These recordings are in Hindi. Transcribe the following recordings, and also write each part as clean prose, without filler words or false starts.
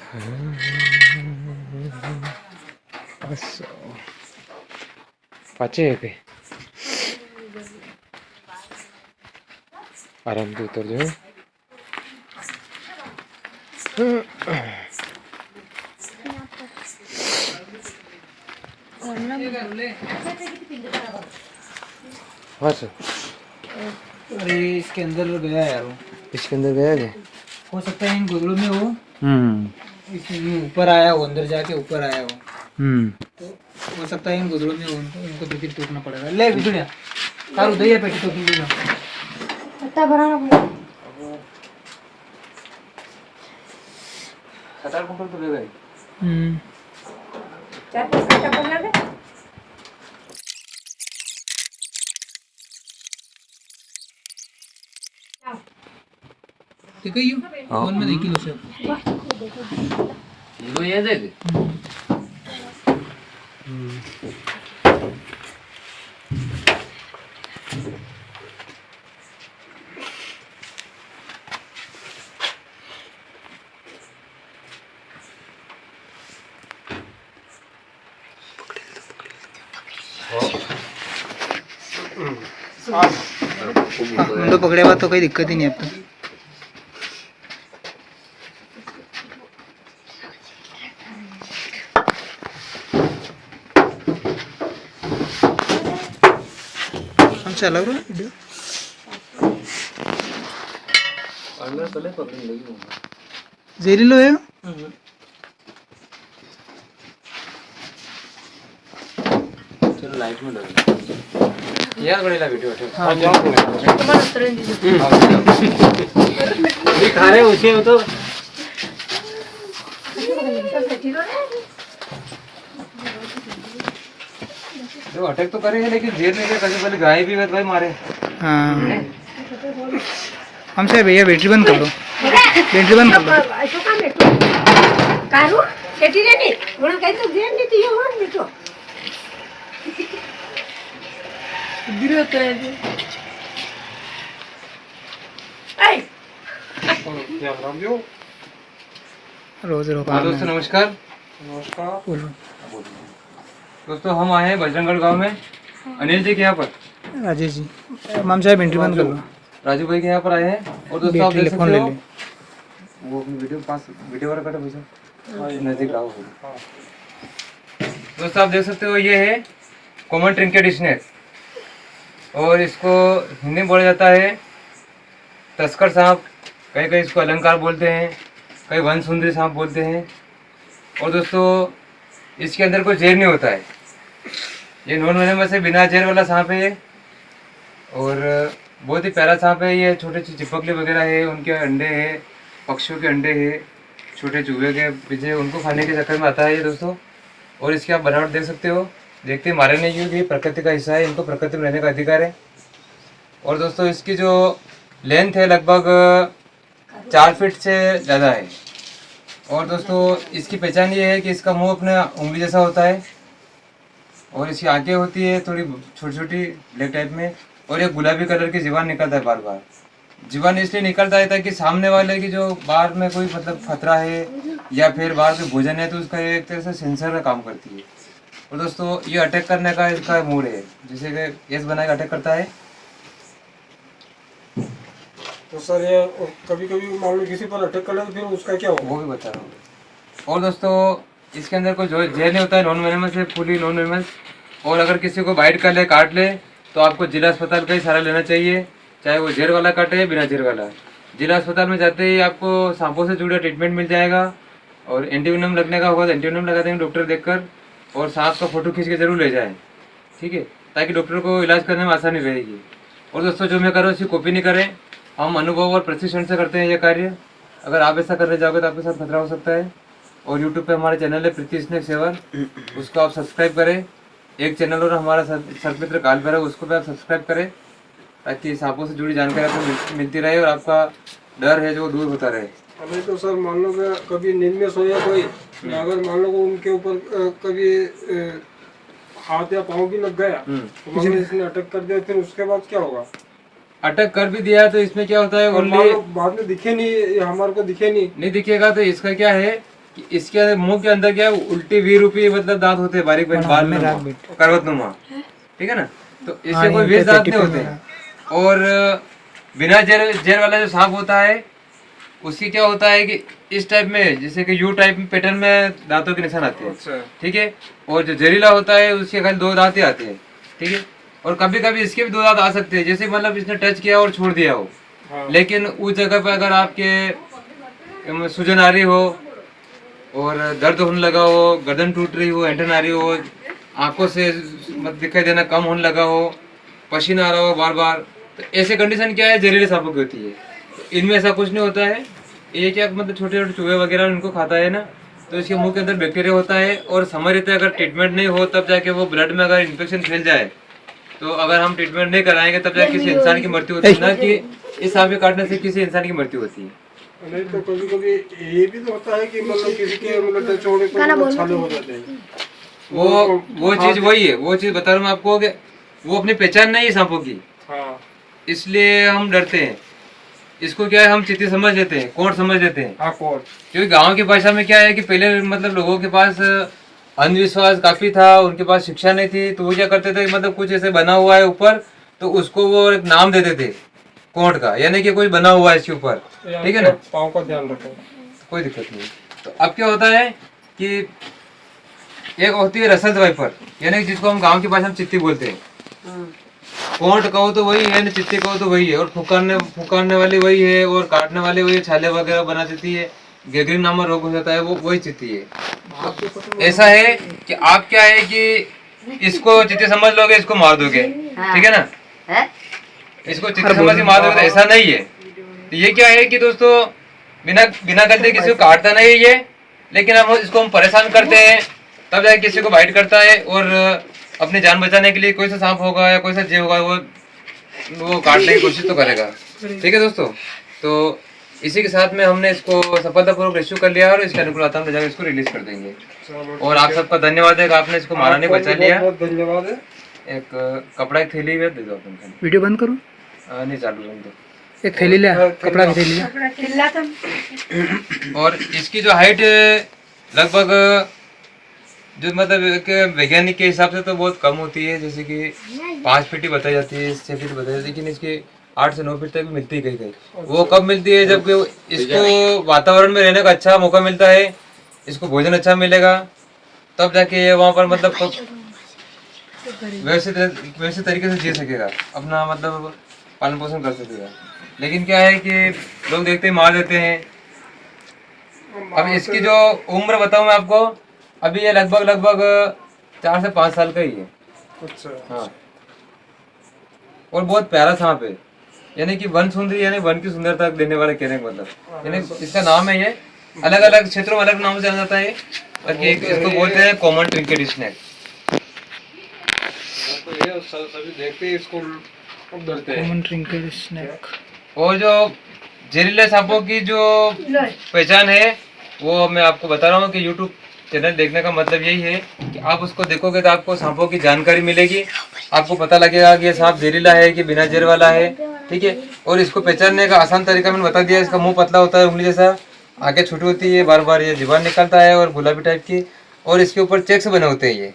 असं पाचे आहे ते आराम से उतर जाओ. हाँ सर. अरे इसके अंदर गया यार वो. इसके अंदर गया क्या? हो सकता है इन गोदड़ों में हो. इसमें ऊपर आया हो, अंदर जाके ऊपर आया हो. तो हो सकता है इन गोदड़ों में हो. इनको दो तीन टूटना पड़ेगा. ले बिजुड़िया कारू दही है पेटी तो किलो पत्ता भराना पड़ेगा. 7-8 कुंटल तो ले गए. 4-5 कट्टा बना दे. ठीक है. यू फोन में देखी लो से किलो ये दे दे. तो पकड़े हुआ तो कोई दिक्कत ही नहीं अब तो. चला रहा वीडियो जेरीलो है. चलो लाइट में लगा यार बड़े ला वीडियो उठे. हाँ जाओ तुम्हारा तुरंत खा रहे उसे वो तो जो अटैक तो करेंगे लेकिन जेल में कैसे पहले गाय भी भाई मारे. हाँ हमसे भैया बैटरी बंद कर दो. बैटरी बंद कर दो. ऐसा काम है कारू सेठी रे नी बोल कहीं तो जेन नी तो ये हो नी तो गिरे तो है ऐ रोज रोज दोस्तों नमस्कार. बोलो. दोस्तों हम आए हैं बजरंगगढ़ गांव में अनिल जी के यहाँ पर. राजेश जी माम साहब बैटरी बंद कर लो. राजू भाई के यहाँ पर आए हैं और दोस्तों आप बैटरी देख फोन सकते ले हो ले. वो अपनी वीडियो पास वीडियो वाला कटा भैया नजदीक लाओ. दोस्तों आप देख सकते हो ये है कॉमन ट्रिंकेट स्नेक और इसको हिंदी में बोला जाता है तस्कर सांप. कहीं कहीं इसको अलंकार बोलते हैं, कहीं वन सुंदरी सांप बोलते हैं. और दोस्तों इसके अंदर कोई जहर नहीं होता है. ये नॉन वेनमस से बिना जहर वाला सांप है और बहुत ही प्यारा सांप है. ये छोटे चिपकली वगैरह है, उनके अंडे हैं, पक्षियों के अंडे हैं, छोटे चूहे के पीछे उनको खाने के चक्कर में आता है ये दोस्तों. और इसकी आप बनावट देख सकते हो. देखते मारे नहीं क्योंकि प्रकृति का हिस्सा है, इनको प्रकृति में रहने का अधिकार है. और दोस्तों इसकी जो लेंथ है लगभग 4 फीट से ज़्यादा है. और दोस्तों इसकी पहचान ये है कि इसका मुंह अपने उंगली जैसा होता है और इसकी आंखें होती है थोड़ी छोटी छोटी ब्लैक टाइप में. और ये गुलाबी कलर की जीवान निकलता है बार बार. जीवान इसलिए निकलता है ताकि सामने वाले की जो बाहर में कोई मतलब खतरा है या फिर बाहर में भोजन है तो उसका एक तरह से सेंसर का काम करती है. और दोस्तों ये अटैक करने का इसका मूड है, जैसे कि एस बना के अटैक करता है. तो सर ये कभी कभी मान लो किसी पर अटैक कर ले तो फिर उसका क्या होगा? वो भी बता रहा हूँ. और दोस्तों इसके अंदर कोई जो जहर नहीं होता है. नॉन वेनमस है, फुली नॉन वेनमस. और अगर किसी को बाइट कर ले, काट ले तो आपको जिला अस्पताल का ही सहारा लेना चाहिए, चाहे वो जहर वाला काटे या बिना जहर वाला. जिला अस्पताल में जाते ही आपको सांपों से जुड़ा ट्रीटमेंट मिल जाएगा और एंटीवेनम लगने का होगा तो एंटीवेनम लगा देंगे डॉक्टर देखकर. और सांप का फोटो खींच के जरूर ले जाएं, ठीक है, ताकि डॉक्टर को इलाज करने में आसानी रहेगी. और दोस्तों जो मैं कर रहा हूँ उसकी कॉपी नहीं करें. हम अनुभव और प्रशिक्षण से करते हैं ये कार्य. अगर आप ऐसा करने जाओगे तो आपके साथ खतरा हो सकता है. और यूट्यूब पे हमारा चैनल है प्रीति स्नेक सेवर, उसको आप सब्सक्राइब करें. एक चैनल और हमारा सर्पमित्र कालभैरव है, उसको भी आप सब्सक्राइब करें ताकि सांपों से जुड़ी जानकारी आपको मिलती रहे और आपका डर है जो दूर होता रहे. अभी तो सर मान लो कि कभी नींद में सोया कोई, अगर मान लो उनके ऊपर कभी हाथ या पाँव भी लग गया तो मान लो इसने अटैक कर दिया, फिर उसके बाद क्या होगा? अटैक कर भी दिया तो इसमें क्या होता है, और मान लो बाद में दिखे नहीं, हमारे को दिखे नहीं दिखेगा तो इसका क्या है कि इसके मुंह के अंदर क्या है, उल्टी वी रूपी मतलब दांत होते हैं, बारीक बारीक बाल में नुमा, राख बेटे। करवतनुमा, ठीक है ना। तो हाँ, इससे कोई इनके विष दांत पेटी नहीं पे होते मेरा। हैं। और बिना जेल जेल वाला जो सांप होता है उसकी क्या होता है कि इस टाइप में, जैसे कि यू टाइप में पैटर्न में दांतों के निशान आते हैं, अच्छा। ठीक है। और जो जहरीला होता है उसके खाली 2 दांत ही आते हैं, ठीक है। और कभी कभी इसके भी 2 दांत आ सकते हैं, जैसे मतलब इसने टच किया और छोड़ दिया हो, हाँ। लेकिन उस जगह पे अगर आपके सूजन आ रही हो और दर्द होने लगा हो, गर्दन टूट रही हो, ऐंठन आ रही हो, आंखों से मत दिखाई देना कम होने लगा हो, पसीना आ रहा हो बार बार, तो ऐसे कंडीशन क्या है, जहरीले सांपों की होती है। तो इनमें ऐसा कुछ नहीं होता है। ये क्या मतलब छोटे छोटे चूहे वगैरह इनको खाता है ना, तो इसके मुंह के अंदर बैक्टीरिया होता है और समय रहते अगर ट्रीटमेंट नहीं हो तब जाके वो ब्लड में अगर इन्फेक्शन फैल जाए, तो अगर हम ट्रीटमेंट नहीं कराएंगे तब जाके किसी इंसान की मृत्यु होती है, ना कि इस सांप के काटने से किसी इंसान की मृत्यु होती है। नहीं तो कभी कभी ये भी तो होता है कि मतलब किसी के मतलब टच होने पर मतलब छाले हो जाते हैं। वो चीज वही है, वो चीज बता रहा हूँ मैं आपको कि वो अपनी पहचान नहीं है सांपों की, हाँ इसलिए हम डरते हैं। इसको क्या है, हम चित्ती समझ लेते हैं, कोर्ट समझ लेते हैं। हाँ कोर्ट। क्योंकि गांव की भाषा में क्या है कि पहले मतलब लोगों के पास अंधविश्वास काफी था, उनके पास शिक्षा नहीं थी, तो वो क्या करते थे, मतलब कुछ ऐसे बना हुआ है ऊपर, तो उसको वो एक नाम देते थे कोर्ट का, यानी कि कोई बना हुआ है इसके ऊपर, ठीक है ना। पाँव का ध्यान रखो, कोई दिक्कत नहीं। तो अब क्या होता है कि एक होती है रसद वाइपर, यानी कि जिसको हम गांव की भाषा में चित्ती बोलते हैं। कोंट कहो तो वही है, चित्ती कहो तो वही है, और फुकारने वाली वही है, और काटने वाली वही है, छाले वगैरह बना देती है, गैंग्रीन नामक रोग हो जाता है, वो वही चित्ती है। तो ऐसा है कि आप क्या है कि इसको चित्ती समझ लोगे, इसको मार दोगे, ठीक है ना। इसको चित्ती समझ के मार दोगे, तो ऐसा नहीं है। तो ये क्या है कि दोस्तों बिना गलती किसी को काटता नहीं ये, लेकिन हम परेशान करते हैं, तब जाके किसी को बाइट करता है, और अपनी जान बचाने के लिए कोई सा सांप होगा या कोई सा जीव होगा वो काटने की कोशिश तो करेगा, ठीक है दोस्तों। तो इसी के साथ में हमने इसको सफलतापूर्वक रेस्क्यू कर लिया और इसके अनुकूल आता हम इसको रिलीज कर देंगे। और आप सबका धन्यवाद है कि आपने इसको मारा नहीं, बचा लिया। बहुत धन्यवाद है। एक कपड़ा की थैली में दे दो अपन, वीडियो बंद करो, नहीं चालू रहने दो। एक थैली ले, कपड़ा की थैली ले। कपड़ा खिल्ला था। और इसकी जो हाइट लगभग जो मतलब एक वैज्ञानिक के हिसाब से तो बहुत कम होती है, जैसे कि 5 फीट ही बताई जाती है, 6 फीट बताई जाती है, लेकिन इसकी 8 से 9 फीट तक भी मिलती है कहीं कहीं। वो कब मिलती है, जब इसको वातावरण में रहने का अच्छा मौका मिलता है, इसको भोजन अच्छा मिलेगा, तब जाके ये वहाँ पर मतलब वैसे तरीके से जी सकेगा, अपना मतलब पालन पोषण कर सकेगा। लेकिन क्या है कि लोग देखते ही मार देते हैं। अब इसकी जो उम्र बताऊं मैं आपको, अभी ये लगभग 4 से 5 साल का ही है। अच्छा। हाँ, और बहुत प्यारा सांप है, यानी कि वन सुंदरी, यानी वन की सुंदरता देने वाला कहने का मतलब, यानी इसका नाम है ये, अलग अलग क्षेत्रों में अलग नाम से जाना जाता है, बाकी इसको बोलते हैं कॉमन ट्रिंकेट स्नेक। तो ये सभी देखते हैं इसको डरते हैं। Common trinket snake. और जो जहरीले सांपों की जो पहचान है वो मैं आपको बता रहा हूँ कि YouTube चैनल देखने का मतलब यही है कि आप उसको देखोगे तो आपको सांपों की जानकारी मिलेगी, आपको पता लगेगा कि ये सांप जहरीला है कि बिना जहर वाला है, ठीक है। और इसको पहचानने का आसान तरीका मैंने बता दिया। इसका मुंह पतला होता है, उंगली जैसा, आगे छोटी होती है, बार बार ये जीवान निकलता है और गुलाबी टाइप की, और इसके ऊपर चेक्स बने होते हैं ये,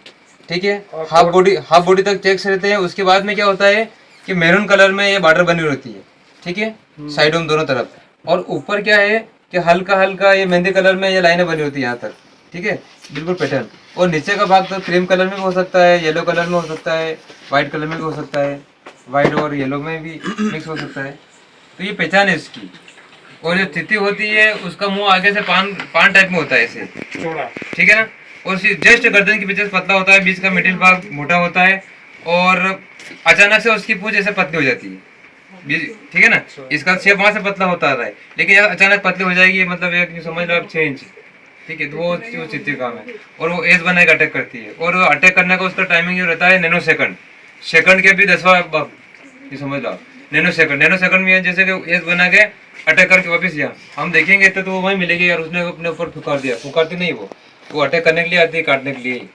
ठीक है। हाफ बॉडी तक चेक्स रहते हैं। उसके बाद में क्या होता है कि मैरून कलर में ये बॉर्डर बनी होती है, ठीक है, साइडों में दोनों तरफ। और ऊपर क्या है कि हल्का हल्का ये मेहंदी कलर में ये लाइनें बनी होती है यहाँ तक, ठीक है, बिल्कुल पैटर्न। और नीचे का भाग तो क्रीम कलर में भी हो सकता है, येलो कलर में हो सकता है, व्हाइट कलर में भी हो सकता है, व्हाइट और येलो में भी मिक्स हो सकता है। तो ये पहचान है इसकी। और जो तिथि होती है उसका मुंह आगे से पान टाइप में होता है ऐसे, ठीक है ना। और जस्ट गर्दन के पीछे पतला होता है, बीच का मिडिल भाग मोटा होता है, और अचानक से उसकी पूंछ ऐसे पतली हो जाती है, ठीक है ना। इसका शेप वहां से पतला होता है, लेकिन अचानक पतली हो जाएगी, मतलब एक समझ लो आप 6 इंच, ठीक है। तो वो चित्ती काम है। और वो एज बना के अटैक करती है, और अटैक करने का उसका टाइमिंग जो रहता है नैनो सेकंड के भी 10वां भाग, ये समझ लो नैनो सेकंड में, जैसे कि एज बना के अटैक करके वापस यहाँ हम देखेंगे तो वो वही मिलेगी यार, उसने अपने ऊपर फुकारती नहीं, वो अटैक करने के लिए आती है, काटने के लिए,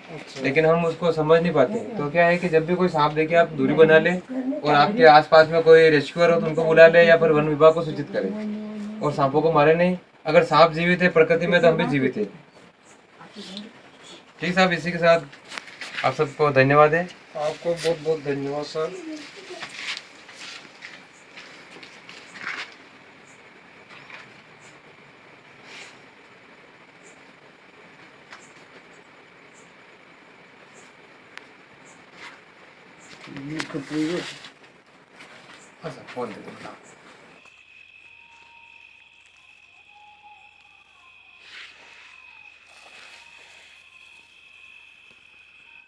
लेकिन हम उसको समझ नहीं पाते। तो क्या है कि जब भी कोई सांप देखे आप दूरी बना ले, और आपके आसपास में कोई रेस्क्यूअर हो तो उनको बुला ले, या फिर वन विभाग को सूचित करें, और सांपों को मारे नहीं। अगर सांप जीवित है प्रकृति में तो हम भी जीवित है, ठीक साहब, इसी के साथ आप सबको धन्यवाद है। आपको बहुत बहुत धन्यवाद सर। अच्छा, फोन दे दो।